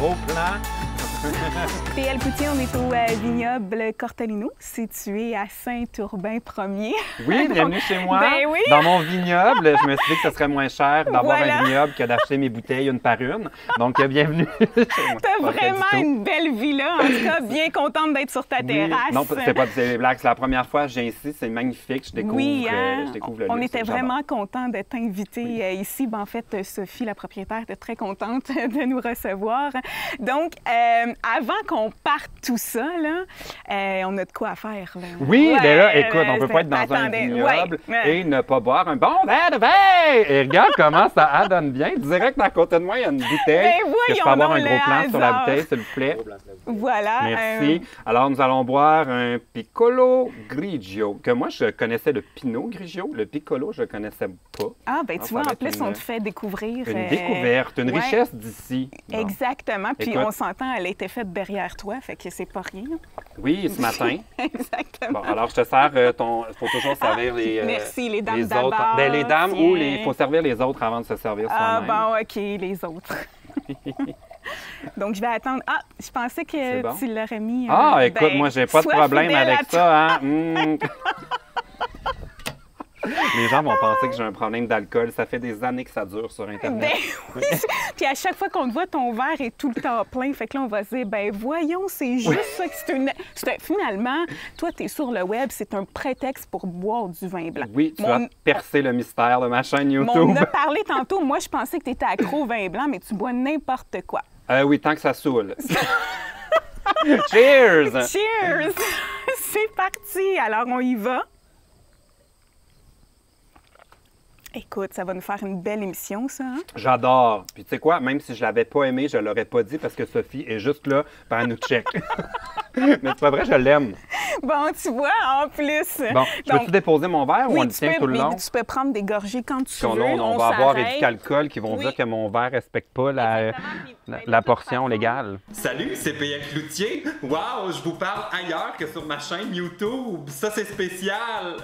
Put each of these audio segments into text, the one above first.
gros plan. PL Cloutier, on est au vignoble Cortolino, situé à Saint-Urbain-Premier. Oui, bienvenue chez moi. Ben oui. Dans mon vignoble, je me suis dit que ce serait moins cher d'avoir Voilà. un vignoble que d'acheter mes bouteilles une par une. Donc, bienvenue chez moi. T'as Pas vraiment du tout. une belle villa, en tout cas, bien contente d'être sur ta Oui. terrasse. Non, c'est pas des blagues. C'est la première fois que je viens ici. C'est magnifique. Je découvre, Oui, hein? je découvre le On luxe, était j'adore. vraiment contents de t'inviter ici. Ben, en fait, Sophie, la propriétaire, était très contente de nous recevoir. Donc, avant qu'on parte tout ça, là, on a de quoi faire. Là. Oui, Ouais, mais là, écoute, on peut pas être dans un attendez, vignoble ouais. et ne pas boire un bon verre de vin. Et regarde comment ça adonne bien. Direct à côté de moi, il y a une bouteille. Ben Est-ce que je peux voyons avoir un donc gros le plan sur la hasard. bouteille, s'il vous plaît? Voilà. Merci. Alors, nous allons boire un Piccolo Grigio, que moi, je connaissais le Pinot Grigio. Le Piccolo, je ne connaissais pas. Ah, ben Ah, tu vois, ça va en être plus, une- on te fait découvrir. Une découverte, une ouais. richesse d'ici. Bon. Exactement. Puis Écoute. on s'entend, elle a été faite derrière toi, fait que c'est pas rien. Oui, ce matin. Exactement. Bon, alors, je te sers ton... Il faut toujours servir les... merci, les dames autres. d'abord, Ben, les dames ou tiens. il faut servir les autres avant de se servir Ah, soi-même. bon, OK, les autres. Donc, je vais attendre. Ah, je pensais que C'est bon. tu l'aurais mis. Ah, écoute, ben, moi, j'ai pas de sois problème fidèle avec à ça, hein? Les gens vont penser que j'ai un problème d'alcool. Ça fait des années que ça dure sur Internet. Ben oui. Puis à chaque fois qu'on te voit, ton verre est tout le temps plein. Fait que là, on va se dire, ben voyons, c'est juste ça que finalement, toi, tu es sur le web, c'est un prétexte pour boire du vin blanc. Oui, tu Mon- as percé le mystère de ma chaîne On YouTube. a parlé tantôt. Moi, je pensais que tu étais accro au vin blanc, mais tu bois n'importe quoi. Oui, tant que ça saoule. Cheers! Cheers! C'est parti! Alors, on y va. Écoute, ça va nous faire une belle émission, ça. Hein? J'adore. Puis tu sais quoi, même si je l'avais pas aimé, je l'aurais pas dit parce que Sophie est juste là, puis elle nous check. Mais c'est pas vrai, je l'aime. Bon, tu vois, en plus. Bon, je Donc, peux-tu déposer mon verre ou on le tu tient peux, tout le mais long? tu peux prendre des gorgées quand tu Sinon, veux. on va avoir s'arrête. des alcools qui vont Oui. dire que mon verre respecte pas la portion légale. Salut, c'est PL Cloutier. Wow, je vous parle ailleurs que sur ma chaîne YouTube. Ça, c'est spécial.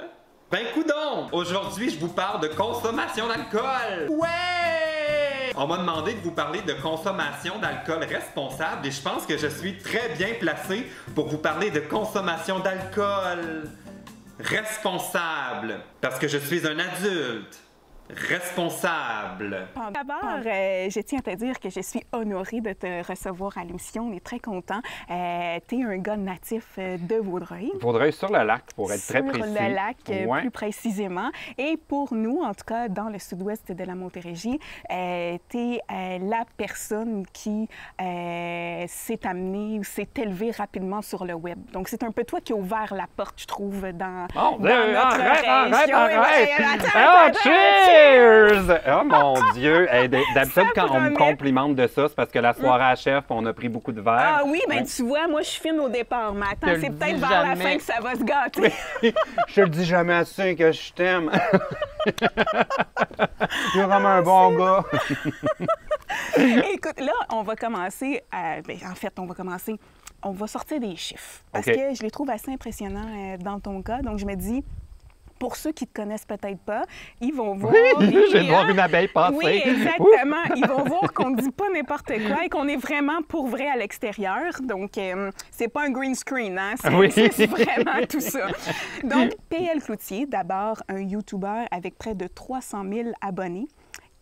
Ben coudonc! Aujourd'hui, je vous parle de consommation d'alcool. Ouais! On m'a demandé de vous parler de consommation d'alcool responsable et je pense que je suis très bien placé pour vous parler de consommation d'alcool responsable. Parce que je suis un adulte. Responsable. D'abord, je tiens à te dire que je suis honorée de te recevoir à l'émission. On est très contents. tu es un gars natif de Vaudreuil. Vaudreuil sur le lac, pour être très Sur précis. le lac, Ouais. plus précisément. Et pour nous, en tout cas, dans le sud-ouest de la Montérégie, tu es la personne qui s'est amenée ou s'est élevée rapidement sur le web. Donc, c'est un peu toi qui as ouvert la porte, je trouve, dans, Oh, dans notre région. arrête! Attends, Cheers! Oh mon Dieu! Hey, d'habitude, Ça quand on me promet. complimente de ça, c'est parce que la soirée à chef, on a pris beaucoup de verre. Ah oui, bien, Ouais. tu vois, moi, je suis fine au départ, mais Je attends, le c'est peut-être dis vers la jamais. fin que ça va se gâter. Je te le dis jamais assez que je t'aime. T'es vraiment un bon gars. Écoute, là, on va commencer. En fait, on va commencer. On va sortir des chiffres. Parce OK. que je les trouve assez impressionnants dans ton cas. Donc, je me dis. Pour ceux qui ne te connaissent peut-être pas, ils vont voir. Oui, je vais voir une abeille passer. Oui, exactement. Ils vont voir qu'on ne dit pas n'importe quoi et qu'on est vraiment pour vrai à l'extérieur. Donc, c'est pas un green screen, hein? Oui. C'est vraiment tout ça. Donc, PL Cloutier, d'abord un YouTuber avec près de 300 000 abonnés.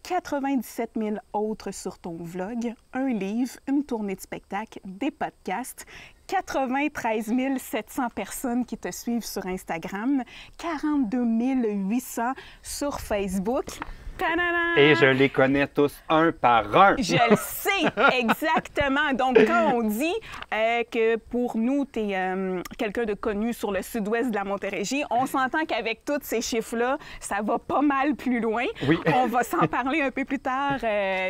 97 000 autres sur ton vlog, un livre, une tournée de spectacle, des podcasts, 93 700 personnes qui te suivent sur Instagram, 42 800 sur Facebook. Ta-da-da! Et je les connais tous un par un. Je le sais, exactement. Donc, quand on dit que pour nous, tu es quelqu'un de connu sur le sud-ouest de la Montérégie, on s'entend qu'avec tous ces chiffres-là, ça va pas mal plus loin. Oui. On va s'en parler un peu plus tard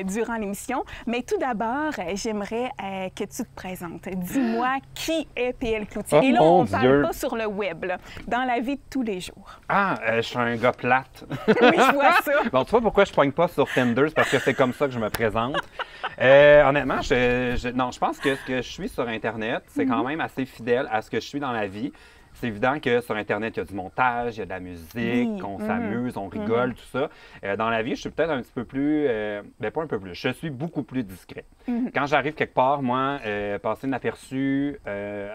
durant l'émission. Mais tout d'abord, j'aimerais que tu te présentes. Dis-moi qui est PL Cloutier. Oh, Et là, mon on ne parle Dieu. pas sur le web, là, dans la vie de tous les jours. Ah, je suis un gars plate. Oui, je vois ça. Bon, tu vois pourquoi je pogne pas sur Tinder, c'est parce que c'est comme ça que je me présente. Honnêtement, non, je pense que ce que je suis sur Internet, c'est quand même assez fidèle à ce que je suis dans la vie. c'est évident que sur Internet, il y a du montage, il y a de la musique, Oui. on s'amuse, on rigole, tout ça. Dans la vie, je suis peut-être un petit peu plus... ben, pas un peu plus, je suis beaucoup plus discret. Quand j'arrive quelque part, moi, passer inaperçu,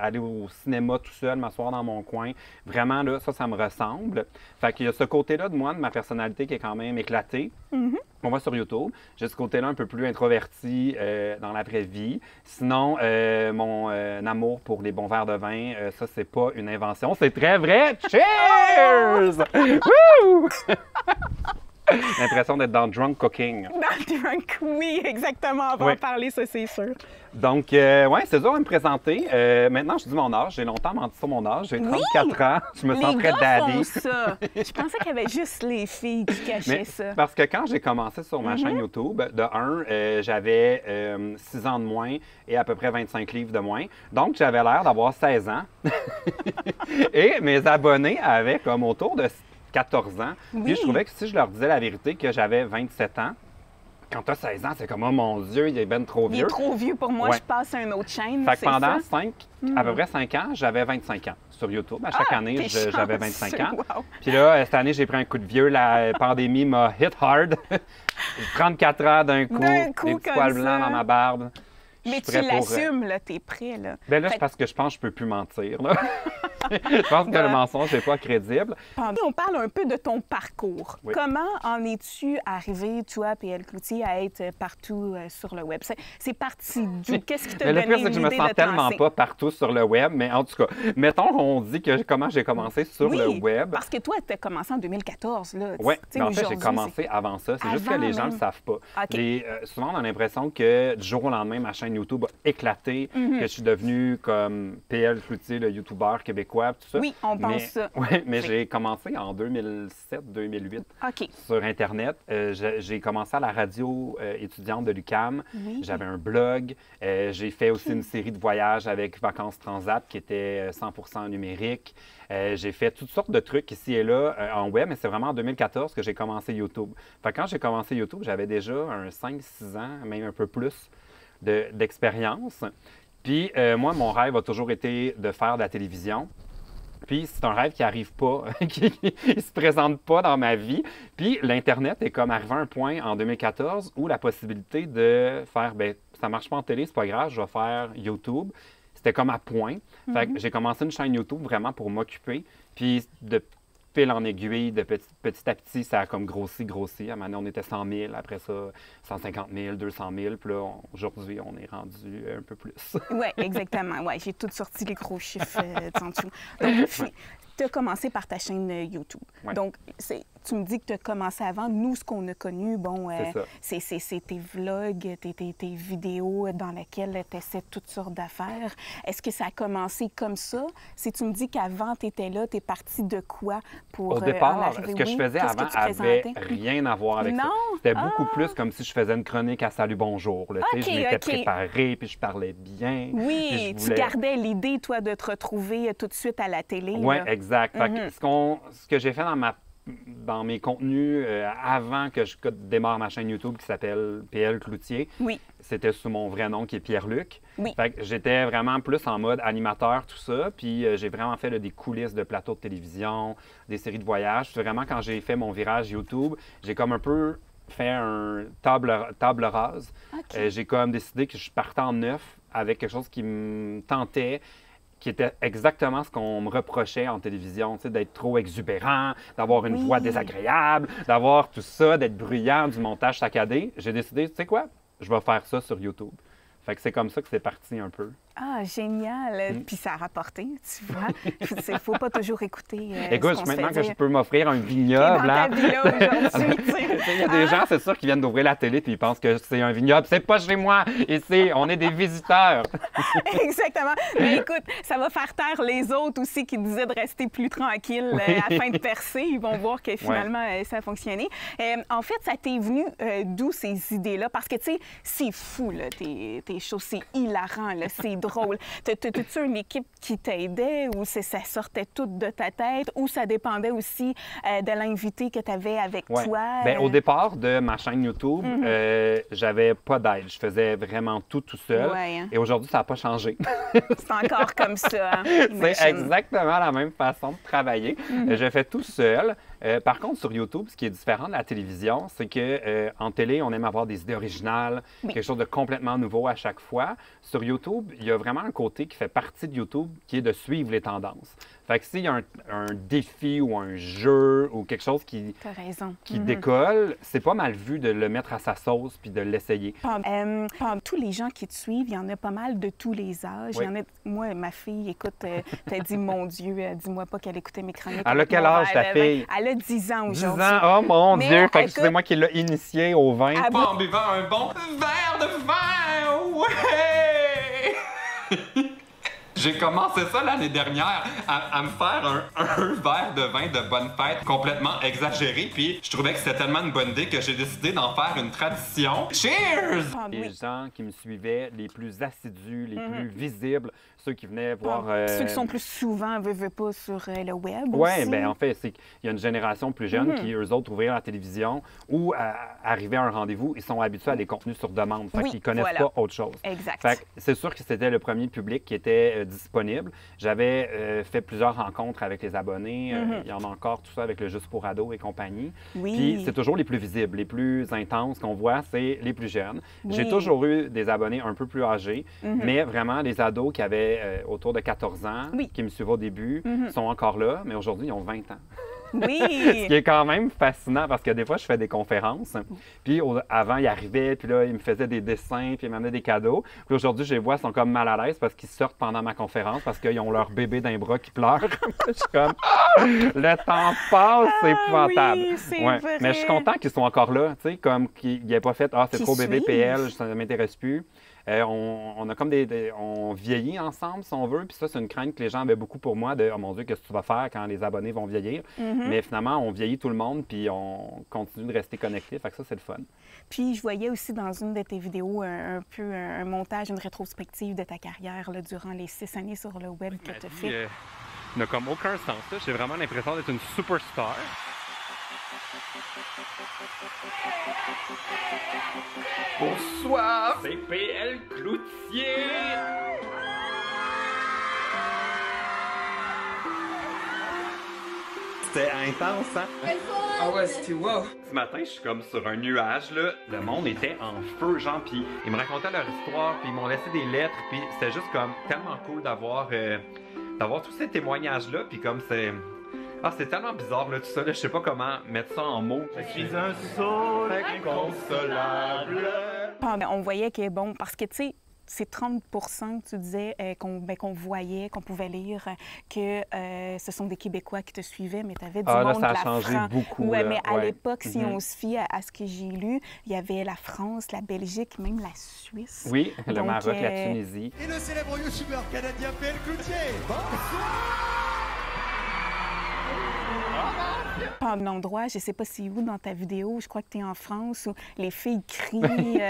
aller au cinéma tout seul, m'asseoir dans mon coin, vraiment, là, ça me ressemble. Fait qu'il y a ce côté-là de moi, de ma personnalité qui est quand même éclatée. On va sur YouTube. J'ai ce côté-là un peu plus introverti dans la vraie vie. Sinon, mon amour pour les bons verres de vin, ça, c'est pas une invention, c'est très vrai. Cheers! Woo! L'impression d'être dans Drunk Cooking. Dans le drunk, oui, exactement. On va Oui. en parler, ça, c'est sûr. Donc, ouais, c'est dur de me présenter. Maintenant, je dis mon âge. J'ai longtemps menti sur mon âge. J'ai 34 ans. Je me sens Les très gars font daddy. ça. Je pensais qu'il y avait juste les filles qui cachaient Mais ça. parce que quand j'ai commencé sur ma chaîne YouTube, j'avais 6 ans de moins et à peu près 25 livres de moins. Donc, j'avais l'air d'avoir 16 ans. Et mes abonnés avaient comme autour de 14 ans. Oui. Puis je trouvais que si je leur disais la vérité que j'avais 27 ans, quand tu as 16 ans, c'est comme, oh mon Dieu, il est ben trop Il vieux. est trop vieux pour moi, Ouais. je passe à une autre chaîne. Fait que c'est pendant ça? à peu près 5 ans, j'avais 25 ans sur YouTube. À chaque année, t'es j'avais chanceux, 25 ans. wow. Puis là, cette année, j'ai pris un coup de vieux. La pandémie m'a hit hard. J'ai 34 ans d'un coup, D'un coup, des petits comme poils blancs ça. dans ma barbe. Je Mais suis tu prêt pour, l'assumes, là, t'es prêt, là. Ben là, Fait c'est parce que je pense que je peux plus mentir. Là. Je pense que le mensonge n'est pas crédible. On parle un peu de ton parcours. Oui. Comment en es-tu arrivé, toi, PL Cloutier, à être partout sur le web? C'est parti d'où? Qu'est-ce qui t'a Mais le donné pire, c'est que je me l'idée sens de te tellement lancer? pas partout sur le web. Mais en tout cas, mettons qu'on dit que comment j'ai commencé sur Oui, le web. parce que toi, tu as commencé en 2014, là. Oui, Tu sais, mais en fait, j'ai aujourd'hui, commencé avant ça. C'est juste que Avant les gens ne même. le savent pas. OK. Souvent, on a l'impression que du jour au lendemain, ma chaîne YouTube a éclaté, Mhm. que je suis devenu comme PL Cloutier, le YouTuber québécois, tout ça. Oui, on pense mais, ça. Ouais, mais C'est- j'ai commencé en 2007-2008 OK. sur Internet. J'ai commencé à la radio étudiante de l'UQAM. Oui. J'avais un blog. J'ai fait aussi une série de voyages avec Vacances Transat qui était 100% numérique. J'ai fait toutes sortes de trucs ici et là en web, mais c'est vraiment en 2014 que j'ai commencé YouTube. Fait que quand j'ai commencé YouTube, j'avais déjà un 5-6 ans, même un peu plus d'expérience. Puis moi, mon rêve a toujours été de faire de la télévision. Puis c'est un rêve qui n'arrive pas, qui ne se présente pas dans ma vie. Puis l'Internet est comme arrivé à un point en 2014 où la possibilité de faire, ben ça marche pas en télé, c'est pas grave, je vais faire YouTube. C'était comme à point. Fait que j'ai commencé une chaîne YouTube vraiment pour m'occuper. Puis de fil en aiguille, de petit à petit, ça a comme grossi. À un moment donné, on était 100 000, après ça, 150 000, 200 000. Puis là, aujourd'hui, on est rendu un peu plus. Oui, exactement. Ouais, j'ai tout sorti les gros chiffres en dessous. Donc, tu as commencé par ta chaîne YouTube. Ouais. Donc, tu me dis que tu as commencé avant. Nous, ce qu'on a connu, bon, C'est ça. c'est tes vlogs, tes vidéos dans lesquelles tu essaies toutes sortes d'affaires. Est-ce que ça a commencé comme ça? Si tu me dis qu'avant, tu étais là, tu es parti de quoi pour Au en départ, arriver? ce que je Oui, faisais qu'est-ce que avant tu avait présentais? rien à voir avec ça. Non? C'était beaucoup plus comme si je faisais une chronique à Salut Bonjour. Là, tu sais, OK, je m'étais OK. préparé, puis je parlais bien. Oui, puis je tu voulais- gardais l'idée, toi, de te retrouver tout de suite à la télé. Oui, là. exact. Fait que ce que j'ai fait dans mes contenus avant que je démarre ma chaîne YouTube qui s'appelle PL Cloutier, Oui. c'était sous mon vrai nom qui est Pierre-Luc. Oui. Fait que j'étais vraiment plus en mode animateur, tout ça. Puis j'ai vraiment fait là, des coulisses de plateaux de télévision, des séries de voyages. Puis vraiment, quand j'ai fait mon virage YouTube, j'ai comme un peu fait un table rase. OK. J'ai comme décidé que je partais en neuf avec quelque chose qui me tentait, qui était exactement ce qu'on me reprochait en télévision, tu sais, d'être trop exubérant, d'avoir une Oui. voix désagréable, d'avoir tout ça, d'être bruyant, du montage saccadé. J'ai décidé, tu sais quoi, je vais faire ça sur YouTube. Fait que c'est comme ça que c'est parti un peu. Ah, génial! Puis ça a rapporté, tu vois. Il ne faut pas toujours écouter. Écoute, ce qu'on se maintenant fait que je dire. peux m'offrir un T'es vignoble, dans hein. ta vie-là aujourd'hui, tu sais. Il y a des gens, c'est sûr, qui viennent d'ouvrir la télé puis ils pensent que c'est un vignoble. C'est pas chez moi. Ici, on est des visiteurs. Exactement. Mais écoute, ça va faire taire les autres aussi qui disaient de rester plus tranquille afin de percer. Ils vont voir que finalement, ça a fonctionné. En fait, ça t'est venu d'où ces idées-là? Parce que, tu sais, c'est fou, là, tes shows. C'est hilarant, là. C'est drôle. T'as-tu une équipe qui t'aidait ou ça sortait tout de ta tête ou ça dépendait aussi de l'invité que tu avais avec toi? Bien, au départ de ma chaîne YouTube, j'avais pas d'aide. Je faisais vraiment tout seul. Ouais, hein. Et aujourd'hui, ça n'a pas changé. C'est encore comme ça. Hein? C'est exactement la même façon de travailler. Je fais tout seul. Par contre, sur YouTube, ce qui est différent de la télévision, c'est que en télé, on aime avoir des idées originales, quelque chose de complètement nouveau à chaque fois. Sur YouTube, il y a vraiment un côté qui fait partie de YouTube, qui est de suivre les tendances. Fait que s'il y a un défi ou un jeu ou quelque chose qui décolle, c'est pas mal vu de le mettre à sa sauce puis de l'essayer. Parmi tous les gens qui te suivent, il y en a pas mal de tous les âges. Oui. Il y en a, moi, ma fille, écoute, t'as dit, mon Dieu, dis-moi pas qu'elle écoutait mes chroniques. Elle a quel âge, ta fille? Elle a 10 ans 10 aujourd'hui. ans? Oh mon Mais Dieu! Fait que écoute, c'est moi qui l'ai initié au vin. Pas en buvant un bon verre de vin! Ouais! J'ai commencé ça l'année dernière, à me faire un verre de vin de bonne fête complètement exagéré, puis je trouvais que c'était tellement une bonne idée que j'ai décidé d'en faire une tradition. Cheers! Les gens qui me suivaient, les plus assidus, les plus visibles, ceux qui venaient voir... Ceux qui sont plus souvent, veulent pas, sur le web Oui, aussi. bien en fait, c'est qu'il y a une génération plus jeune qui, eux autres, ouvrir la télévision ou arriver à un rendez-vous, ils sont habitués à des contenus sur demande. Fait qu'ils connaissent pas autre chose. Exact. Fait que c'est sûr que c'était le premier public qui était disponible. J'avais fait plusieurs rencontres avec les abonnés. Il y en a encore, tout ça, avec le Juste pour ados et compagnie. Oui. Puis c'est toujours les plus visibles, les plus intenses qu'on voit, c'est les plus jeunes. Oui. J'ai toujours eu des abonnés un peu plus âgés, mais vraiment des ados qui avaient autour de 14 ans, qui me suivaient au début, sont encore là, mais aujourd'hui, ils ont 20 ans. Oui! Ce qui est quand même fascinant parce que des fois, je fais des conférences. Puis avant, ils arrivaient, puis là, ils me faisaient des dessins, puis ils m'amenaient des cadeaux. Puis aujourd'hui, je les vois, ils sont comme mal à l'aise parce qu'ils sortent pendant ma conférence parce qu'ils ont leur bébé d'un bras qui pleure. Je suis comme, le temps passe, c'est épouvantable. Oui, c'est vrai. Mais je suis content qu'ils soient encore là, tu sais, comme qu'ils n'aient pas fait, c'est trop bébé PL, ça ne m'intéresse plus. On a comme on vieillit ensemble, si on veut, puis ça, c'est une crainte que les gens avaient beaucoup pour moi de « Oh mon Dieu, qu'est-ce que tu vas faire quand les abonnés vont vieillir? Mais finalement, on vieillit tout le monde, puis on continue de rester connecté, fait que ça, c'est le fun. Puis, je voyais aussi dans une de tes vidéos un montage, une rétrospective de ta carrière là, durant les 6 années sur le web que tu as fait. n'a comme aucun sens, là. J'ai vraiment l'impression d'être une superstar. Bonsoir, c'est PL Cloutier. C'était intense, hein? Ah ouais, c'était wow. Ce matin, je suis comme sur un nuage, là. Le monde était en feu, genre, puis ils me racontaient leur histoire, puis ils m'ont laissé des lettres, puis c'était juste comme tellement cool d'avoir tous ces témoignages-là, puis comme c'est... Ah, c'est tellement bizarre, là, tout ça, là, je sais pas comment mettre ça en mots. Je suis un soul inconsolable. On voyait que, bon, parce que, tu sais, c'est 30 que tu disais qu'on voyait, qu'on pouvait lire, que ce sont des Québécois qui te suivaient, mais tu avais du monde là, ça a de la changé France. beaucoup. Ouais, là. mais à Ouais. l'époque, si on se fie à ce que j'ai lu, il y avait la France, la Belgique, même la Suisse. Oui, le Donc, Maroc, la Tunisie. Et le célèbre youtubeur canadien PL Cloutier. Bonsoir. Un endroit, je ne sais pas si où dans ta vidéo, je crois que tu es en France, où les filles crient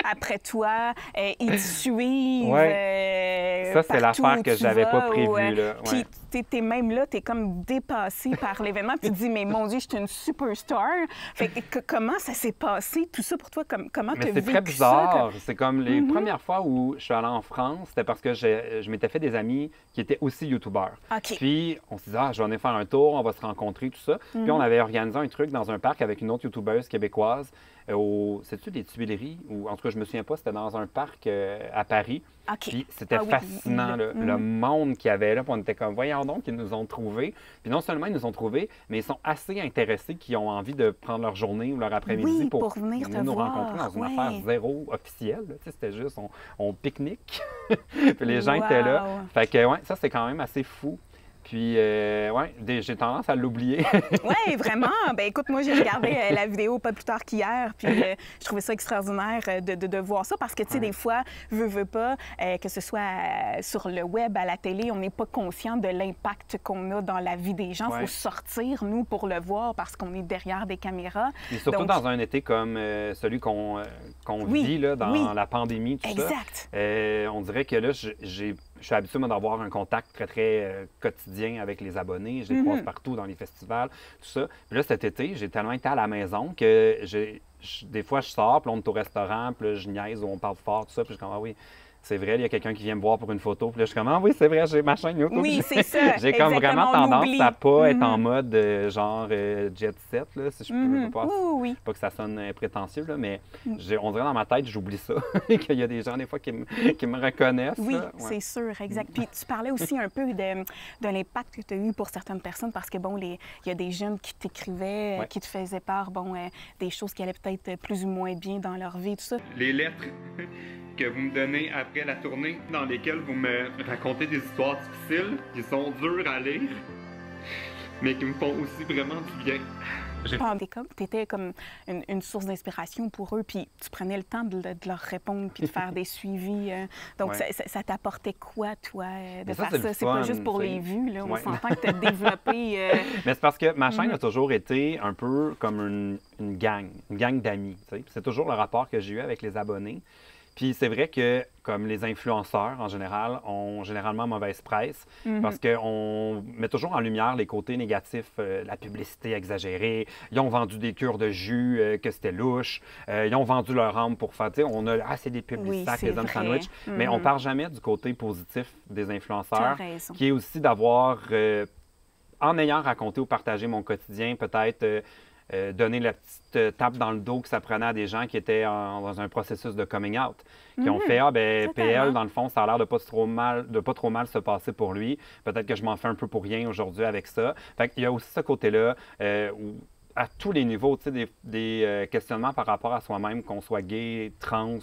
après toi, ils te suivent. Ça, c'est partout l'affaire où que tu j'avais vas, pas prévue, là. Puis t'es même là, t'es comme dépassé par l'événement, puis tu te dis, mais mon Dieu, je suis une superstar. Fait que comment ça s'est passé, tout ça pour toi? Comment tu as Mais vécu c'est très ça? bizarre. C'est comme les premières fois où je suis allé en France, c'était parce que je m'étais fait des amis qui étaient aussi youtubeurs. OK. Puis on s'est dit, je vais venir faire un tour, on va se rencontrer, tout ça. Puis on avait organisé un truc dans un parc avec une autre youtubeuse québécoise. C'est-tu les Tuileries? Ou en tout cas, je me souviens pas, c'était dans un parc à Paris. OK. Puis c'était Oui, fascinant, là, le monde qu'il y avait là. Puis on était comme, voyons donc, ils nous ont trouvés. Puis non seulement ils nous ont trouvés, mais ils sont assez intéressés qu'ils ont envie de prendre leur journée ou leur après-midi Oui, pour venir te nous voir, rencontrer dans une ouais. affaire zéro officielle. Tu sais, c'était juste, on pique-nique. Puis les gens étaient là. Wow. Fait que, ouais, ça, c'est quand même assez fou. Puis, ouais, j'ai tendance à l'oublier. Oui, vraiment. Ben écoute, moi, j'ai regardé la vidéo pas plus tard qu'hier, puis je trouvais ça extraordinaire de voir ça parce que, tu sais, des fois, veux pas, que ce soit sur le web, à la télé, on n'est pas conscient de l'impact qu'on a dans la vie des gens. Il faut sortir, nous, pour le voir parce qu'on est derrière des caméras. Et surtout dans un été comme celui qu'on vit là, dans la pandémie, tout exact. ça. On dirait que là, je suis habitué d'avoir un contact très, très quotidien avec les abonnés. Je les croise partout dans les festivals, tout ça. Puis là, cet été, j'ai tellement été à la maison que des fois, je sors, puis on est au restaurant, puis là, je niaise ou on parle fort, tout ça. Puis je suis comme, ah oui, c'est vrai, il y a quelqu'un qui vient me voir pour une photo. Puis là, je suis comme, ah oui, c'est vrai, j'ai ma chaîne YouTube. Oui, c'est ça. J'ai comme vraiment tendance à pas être en mode genre jet set, là, si je peux pas. Pas que ça sonne prétentieux, là, mais on dirait dans ma tête, j'oublie ça. Qu'il y a des gens, des fois, qui me reconnaissent. Oui, c'est sûr, exact. Puis tu parlais aussi un peu de l'impact que tu as eu pour certaines personnes parce que, bon, il y a des jeunes qui t'écrivaient, qui te faisaient part, bon, des choses qui allaient peut-être plus ou moins bien dans leur vie, tout ça. Les lettres que vous me donnez après la tournée, dans lesquelles vous me racontez des histoires difficiles, qui sont dures à lire, mais qui me font aussi vraiment du bien. Tu étais comme une source d'inspiration pour eux, puis tu prenais le temps de leur répondre puis de faire des suivis. Donc, ça t'apportait quoi, toi, de faire ça? C'est pas juste pour les vues, là. On s'entend que tu as développé... Mais c'est parce que ma chaîne a toujours été un peu comme une gang d'amis. C'est toujours le rapport que j'ai eu avec les abonnés. Puis c'est vrai que, comme les influenceurs, en général, ont généralement mauvaise presse parce qu'on met toujours en lumière les côtés négatifs, la publicité exagérée. Ils ont vendu des cures de jus, que c'était louche. Ils ont vendu leur âme pour faire, tu sais, on a, c'est des publicités, les hommes sandwich. Mais on ne parle jamais du côté positif des influenceurs, qui est aussi d'avoir, en ayant raconté ou partagé mon quotidien, peut-être... donner la petite tape dans le dos que ça prenait à des gens qui étaient dans un processus de coming out, qui ont fait, PL, dans le fond, ça a l'air de pas trop mal se passer pour lui. Peut-être que je m'en fais un peu pour rien aujourd'hui avec ça. Fait qu'il y a aussi ce côté-là où, à tous les niveaux, tu sais, des questionnements par rapport à soi-même, qu'on soit gay, trans,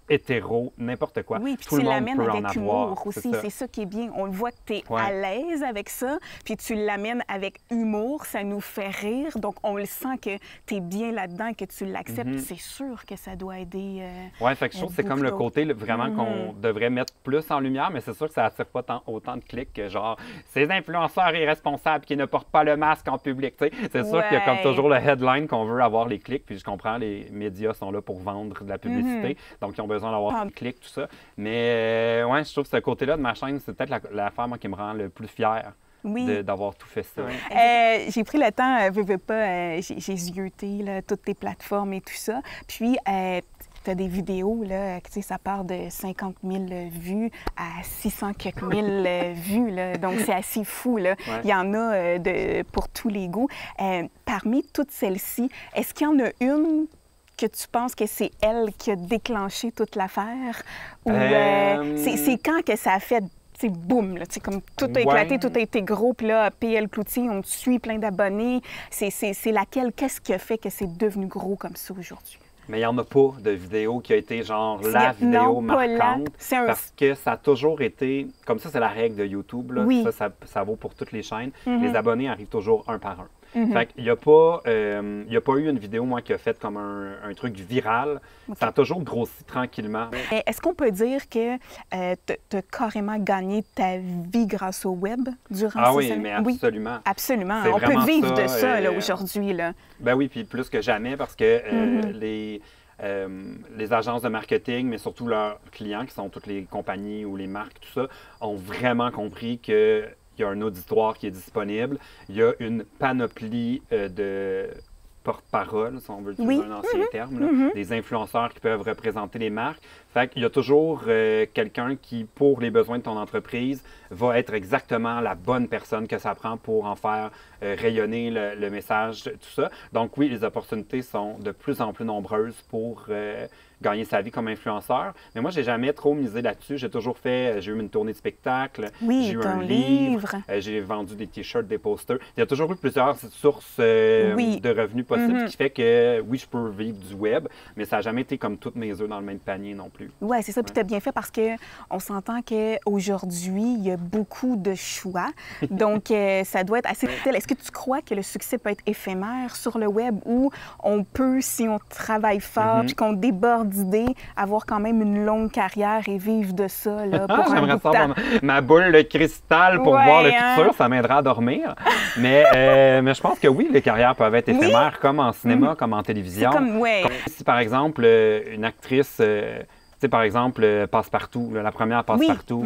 hétéro, n'importe quoi. Oui, puis tout tu le monde l'amènes peut en avec avoir. humour aussi. C'est ça qui est bien. On le voit que tu es à l'aise avec ça, puis tu l'amènes avec humour. Ça nous fait rire. Donc, on le sent que tu es bien là-dedans, que tu l'acceptes. C'est sûr que ça doit aider. Oui, fait que je trouve que c'est comme le côté vraiment qu'on devrait mettre plus en lumière, mais c'est sûr que ça attire pas autant de clics que genre ces influenceurs irresponsables qui ne portent pas le masque en public. C'est sûr qu'il y a comme toujours le headline qu'on veut avoir les clics, puis je comprends, les médias sont là pour vendre de la publicité, donc ils ont besoin d'avoir des clics, tout ça. Mais ouais, je trouve que ce côté-là de ma chaîne, c'est peut-être l'affaire qui me rend le plus fier. D'avoir tout fait ça. J'ai pris le temps, veux pas, j'ai zioté là, toutes tes plateformes et tout ça. Puis, tu as des vidéos, là, tu sais, ça part de 50 000 vues à 600 quelques mille vues, là. Donc, c'est assez fou, là. Il y en a pour tous les goûts. Parmi toutes celles-ci, est-ce qu'il y en a une que tu penses que c'est elle qui a déclenché toute l'affaire? Ou c'est quand que ça a fait, tu sais, boum, là, tu sais, comme tout a éclaté, tout a été gros, puis là, PL Cloutier, on te suit, plein d'abonnés. C'est laquelle? Qu'est-ce qui a fait que c'est devenu gros comme ça aujourd'hui? Mais il n'y en a pas de vidéo qui a été genre la vidéo marquante. Parce que ça a toujours été... Comme ça, c'est la règle de YouTube. Là. Ça vaut pour toutes les chaînes. Les abonnés arrivent toujours un par un. Fait qu'il n'y a pas eu une vidéo, moi, qui a fait comme un truc viral. Ça a toujours grossi tranquillement. Est-ce qu'on peut dire que tu as carrément gagné ta vie grâce au web durant ces années? Mais absolument. Oui, absolument. On peut vivre de ça aujourd'hui. Ben oui, puis plus que jamais, parce que les agences de marketing, mais surtout leurs clients, qui sont toutes les compagnies ou les marques, tout ça, ont vraiment compris que il y a un auditoire qui est disponible. Il y a une panoplie de porte-parole, si on veut utiliser un ancien terme, là, des influenceurs qui peuvent représenter les marques. Fait qu'il y a toujours quelqu'un qui, pour les besoins de ton entreprise, va être exactement la bonne personne que ça prend pour en faire rayonner le message, tout ça. Donc oui, les opportunités sont de plus en plus nombreuses pour gagner sa vie comme influenceur. Mais moi, j'ai jamais trop misé là-dessus. J'ai toujours fait, j'ai eu une tournée de spectacle, Oui, j'ai eu ton un livre, livre. j'ai vendu des t-shirts, des posters. Il y a toujours eu plusieurs sources Oui. de revenus possibles, ce qui fait que oui, je peux vivre du web, mais ça n'a jamais été comme toutes mes œufs dans le même panier non plus. Oui, c'est ça. Puis tu as bien fait parce qu'on s'entend qu'aujourd'hui, il y a beaucoup de choix. Donc, ça doit être assez difficile. Est-ce que tu crois que le succès peut être éphémère sur le web ou on peut, si on travaille fort puis qu'on déborde d'idées, avoir quand même une longue carrière et vivre de ça là, pour un J'aimerais bout de ça temps? ma boule de cristal pour Ouais, voir le hein? futur, ça m'aidera à dormir. Mais je pense que oui, les carrières peuvent être éphémères, comme en cinéma, comme en télévision. C'est comme, ouais. Comme si, par exemple, une actrice, tu sais, par exemple, Passe-Partout, là, la première Passe-Partout,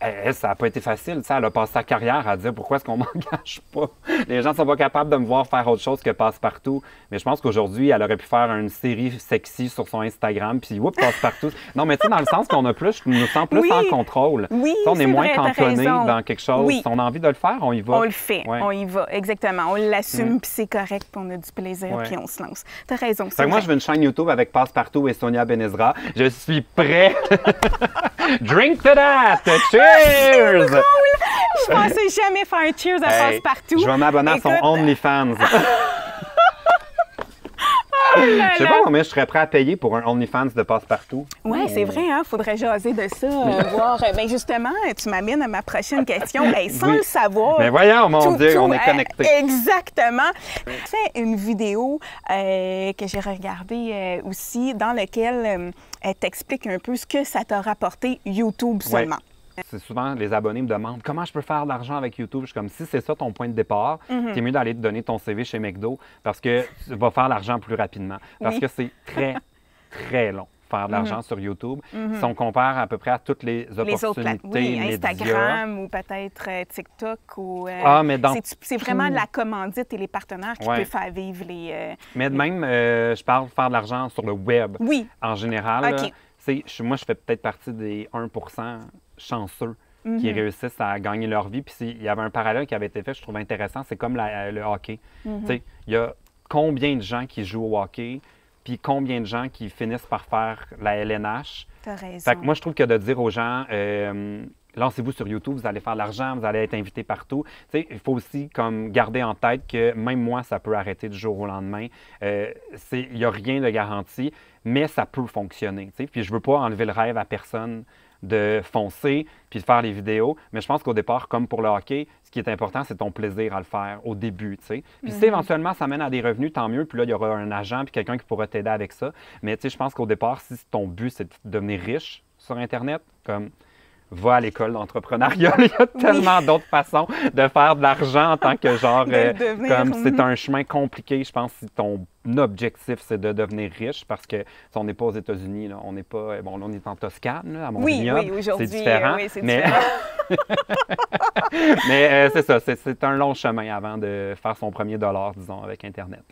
elle, ça n'a pas été facile. Tu sais, elle a passé sa carrière à dire pourquoi est-ce qu'on m'engage pas. Les gens ne sont pas capables de me voir faire autre chose que Passe-Partout. Mais je pense qu'aujourd'hui, elle aurait pu faire une série sexy sur son Instagram, puis whoop, Passe-Partout. Non, mais tu sais, dans le sens qu'on a plus, je nous sens plus en contrôle. Oui, Tu sais, on est c'est moins vrai, t'as cantonné raison. dans quelque chose. Oui. Si on a envie de le faire, on y va. On le fait, Ouais. on y va, exactement. On l'assume, puis c'est correct, puis on a du plaisir, Ouais. puis on se lance. T'as raison, Fait c'est que moi, vrai. je veux une chaîne YouTube avec Passe-Partout et Sonia Benezra. Je suis prêt. Drink to that! Cheers! Je pensais jamais faire un cheers à Hey, Passe-Partout. Je vais m'abonner à son Écoute, OnlyFans. Je sais pas combien je serais prêt à payer pour un OnlyFans de Passe-Partout. Oui, c'est vrai, hein? Faudrait jaser de ça, voir. Ben justement, tu m'amènes à ma prochaine question. Hey, sans Oui. le savoir. Mais voyons, mon Dieu, on est connectés. Exactement. C'est une vidéo que j'ai regardée aussi, dans laquelle elle t'explique un peu ce que ça t'a rapporté YouTube seulement. C'est souvent, les abonnés me demandent comment je peux faire de l'argent avec YouTube. Je suis comme, si c'est ça ton point de départ, c'est mieux d'aller te donner ton CV chez McDo parce que tu vas faire l'argent plus rapidement. Parce que c'est très, très long faire de l'argent sur YouTube. Si on compare à peu près à toutes les Les autres opportunités médias. Instagram ou peut-être TikTok ou mais dans c'est vraiment la commandite et les partenaires qui peuvent faire vivre les Mais de même, je parle de faire de l'argent sur le web. Oui. En général, OK. là, moi, je fais peut-être partie des 1 chanceux qui réussissent à gagner leur vie. Puis il y avait un parallèle qui avait été fait, je trouve intéressant, c'est comme le hockey. Tu sais, il y a combien de gens qui jouent au hockey, puis combien de gens qui finissent par faire la LNH. T'as raison. Fait que moi, je trouve que de dire aux gens, lancez-vous sur YouTube, vous allez faire de l'argent, vous allez être invité partout. Tu sais, il faut aussi comme garder en tête que même moi, ça peut arrêter du jour au lendemain. Il n'y a rien de garanti, mais ça peut fonctionner. Tu sais. Puis je veux pas enlever le rêve à personne de foncer puis de faire les vidéos. Mais je pense qu'au départ, comme pour le hockey, ce qui est important, c'est ton plaisir à le faire au début, tu sais. Puis si éventuellement ça mène à des revenus, tant mieux. Puis là, il y aura un agent puis quelqu'un qui pourra t'aider avec ça. Mais tu sais, je pense qu'au départ, si ton but, c'est de devenir riche sur Internet, comme va à l'école d'entrepreneuriat. Il y a tellement d'autres façons de faire de l'argent en tant que genre, comme c'est un chemin compliqué. Je pense si ton objectif, c'est de devenir riche, parce que si on n'est pas aux États-Unis, là, on n'est pas, bon, là, on est en Toscane, là, à Mont-Vignoble, aujourd'hui, c'est différent. oui, c'est mais mais c'est ça, c'est un long chemin avant de faire son premier dollar, disons, avec Internet.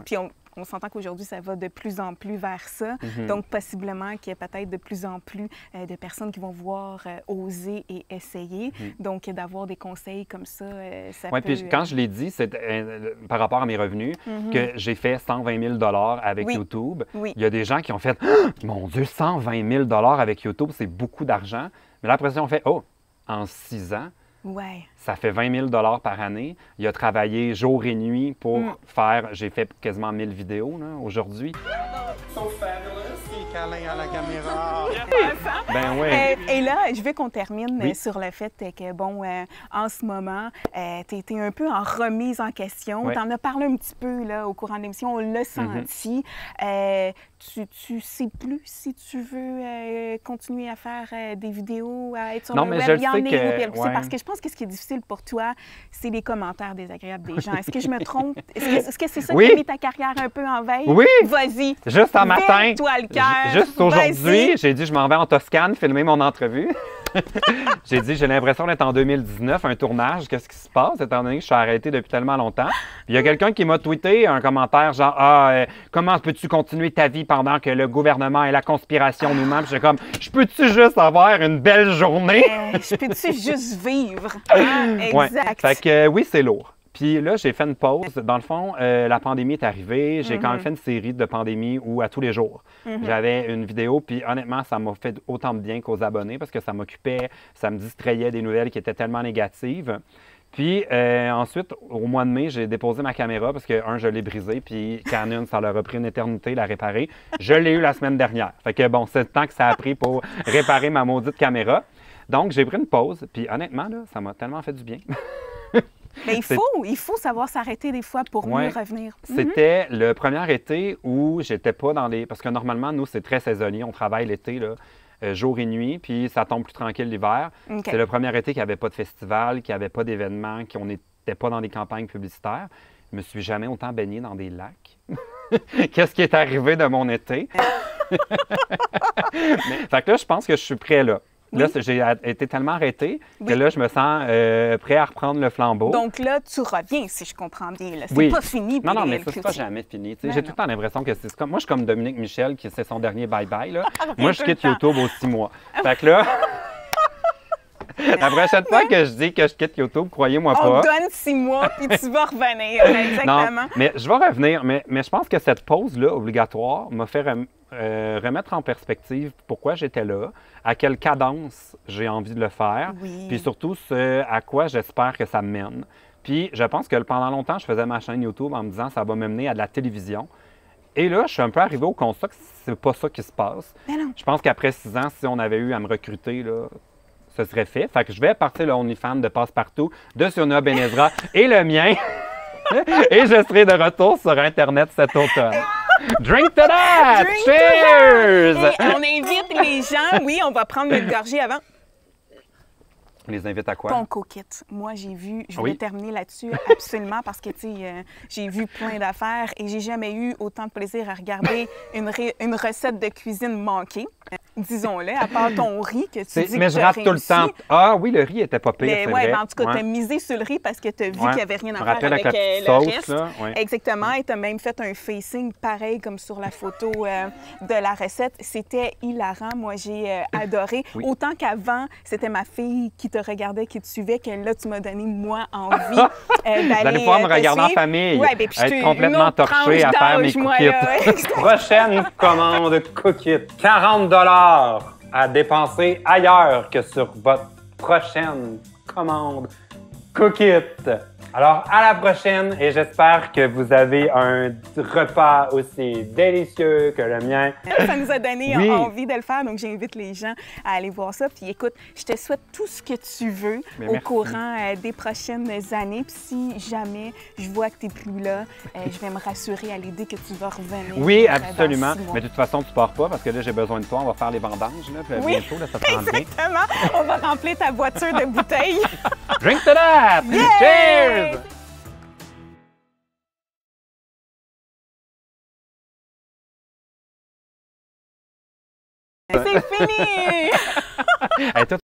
Puis on s'entend qu'aujourd'hui, ça va de plus en plus vers ça. Donc, possiblement qu'il y a peut-être de plus en plus de personnes qui vont vouloir oser et essayer. Donc, d'avoir des conseils comme ça, ça peut... Oui, puis quand je l'ai dit, c'est par rapport à mes revenus, que j'ai fait 120 000 avec YouTube. Oui. Il y a des gens qui ont fait « Mon Dieu, 120 000 avec YouTube, c'est beaucoup d'argent. » Mais là, après ça, on fait « Oh, en 6 ans, Ouais. ça fait 20 000 par année. » Il a travaillé jour et nuit pour faire... J'ai fait quasiment 1000 vidéos là, aujourd'hui. So fabulous. Câlin à la caméra. Ben oui. Et là, je veux qu'on termine Oui. sur le fait que, bon, en ce moment, tu étais un peu en remise en question. Oui. Tu en as parlé un petit peu là, au courant de l'émission, on l'a senti. Tu sais plus si tu veux continuer à faire des vidéos, à être sur Non, le mais web. je le Il y en sais est que- où? ouais. Parce que je pense que ce qui est difficile pour toi, c'est les commentaires désagréables des gens. Est-ce que je me trompe? Est-ce que c'est ça Oui. qui a mis ta carrière un peu en veille? Oui. Vas-y. Juste un matin, Vide-toi le cœur. juste aujourd'hui, Vas-y. j'ai dit je m'en vais en Toscane filmer mon entrevue. J'ai dit j'ai l'impression d'être en 2019, un tournage, qu'est-ce qui se passe étant donné que je suis arrêté depuis tellement longtemps. Puis il y a quelqu'un qui m'a tweeté un commentaire genre comment peux-tu continuer ta vie pendant que le gouvernement et la conspiration nous mentent? Puis j'étais comme je peux-tu juste avoir une belle journée? Je peux-tu juste vivre? Hein? Ouais. Exact. Fait que oui, c'est lourd. Puis là, j'ai fait une pause. Dans le fond, la pandémie est arrivée. J'ai quand même fait une série de pandémies où à tous les jours, j'avais une vidéo. Puis honnêtement, ça m'a fait autant de bien qu'aux abonnés parce que ça m'occupait, ça me distrayait des nouvelles qui étaient tellement négatives. Puis ensuite, au mois de mai, j'ai déposé ma caméra parce que, je l'ai brisée. Puis Canon, ça leur a pris une éternité la réparer. Je l'ai eu la semaine dernière. Fait que bon, c'est le temps que ça a pris pour réparer ma maudite caméra. Donc, j'ai pris une pause. Puis honnêtement, là, ça m'a tellement fait du bien. Mais il faut savoir s'arrêter des fois pour mieux revenir. C'était le premier été où j'étais pas dans les... Parce que normalement, nous, c'est très saisonnier. On travaille l'été, là, jour et nuit, puis ça tombe plus tranquille l'hiver. C'est le premier été qu'il n'y avait pas de festival, qu'il n'y avait pas d'événements, qu'on n'était pas dans des campagnes publicitaires. Je me suis jamais autant baigné dans des lacs. Qu'est-ce qui est arrivé de mon été? Fait que là, je pense que je suis prêt là. Là, j'ai été tellement arrêté que là, je me sens prêt à reprendre le flambeau. Donc là, tu reviens, si je comprends bien. C'est pas fini. Non, mais ça, c'est pas jamais fini. J'ai tout le temps l'impression que c'est comme... Moi, je suis comme Dominique Michel, qui c'est son dernier bye-bye. Là. Moi, je quitte YouTube aux 6 mois. Fait que là... La prochaine fois que je dis que je quitte YouTube, croyez-moi pas. On te donne 6 mois, puis tu vas revenir. Exactement. Non, mais je vais revenir. Mais je pense que cette pause-là, obligatoire, m'a fait remettre en perspective pourquoi j'étais là, à quelle cadence j'ai envie de le faire, puis surtout ce à quoi j'espère que ça me mène. Puis je pense que pendant longtemps, je faisais ma chaîne YouTube en me disant ça va me mener à de la télévision. Et là, je suis un peu arrivé au constat que c'est pas ça qui se passe. Mais non. Je pense qu'après 6 ans, si on avait eu à me recruter, là, ce serait fait. Fait que je vais partir le OnlyFans de Passepartout, de Siona Benezra et le mien. Et je serai de retour sur Internet cet automne. Drink to that! Drink Cheers! to that! Et on invite les gens. Oui, on va prendre une gorgée avant. On les invite à quoi? Ton coquette. Moi, j'ai vu, je voulais terminer là-dessus absolument parce que, tu sais, j'ai vu plein d'affaires et j'ai jamais eu autant de plaisir à regarder une recette de cuisine manquée. Disons-le, à part ton riz que tu dis mais que je rate tout le temps. Ah oui, le riz était pas pire, c'est vrai. Mais en tout cas, tu as misé sur le riz parce que tu as vu qu'il n'y avait rien à faire avec le sauce, reste. Là, Exactement, et tu as même fait un facing pareil comme sur la photo de la recette. C'était hilarant. Moi, j'ai adoré. Autant qu'avant, c'était ma fille qui te regardais, qui te suivait, que là, tu m'as donné, moi, envie d'aller Vous allez pouvoir me regarder en famille, être complètement torché à faire mes cookies. Prochaine commande cookies. 40 $ à dépenser ailleurs que sur votre prochaine commande cookies. Alors, à la prochaine et j'espère que vous avez un repas aussi délicieux que le mien. Ça nous a donné envie de le faire, donc j'invite les gens à aller voir ça. Puis écoute, je te souhaite tout ce que tu veux au courant des prochaines années. Puis si jamais je vois que tu n'es plus là, je vais me rassurer à l'idée que tu vas revenir. Oui, absolument. Mais de toute façon, tu pars pas parce que là, j'ai besoin de toi. On va faire les vendanges. Là, puis bientôt, là, ça te rend bien. Exactement. On va remplir ta voiture de bouteilles. Drink to that! Yeah! Cheers! C'est fini! Hey, toi,